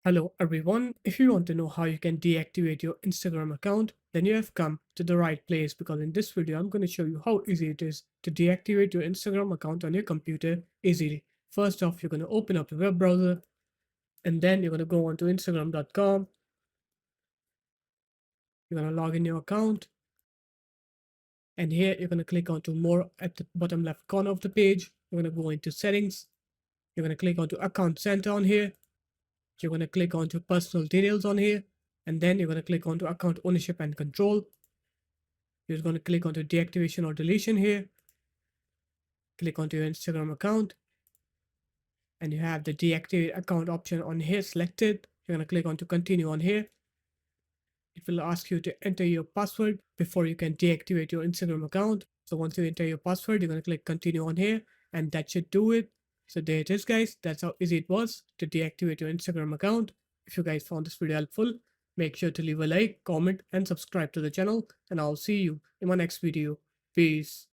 Hello everyone, if you want to know how you can deactivate your Instagram account, then you have come to the right place because in this video I'm going to show you how easy it is to deactivate your Instagram account on your computer easily. First off, you're going to open up your web browser and then you're going to go on to instagram.com. You're going to log in your account and here you're going to click onto more at the bottom left corner of the page. You're going to go into settings. You're going to click onto account center on here. You're going to click onto personal details on here, and then you're going to click onto account ownership and control. You're going to click onto deactivation or deletion here. Click onto your Instagram account, and you have the deactivate account option on here selected. You're going to click onto continue on here. It will ask you to enter your password before you can deactivate your Instagram account. So once you enter your password, you're going to click continue on here, and that should do it. So there it is, guys. That's how easy it was to deactivate your Instagram account. If you guys found this video helpful, make sure to leave a like, comment, and subscribe to the channel. And I'll see you in my next video. Peace.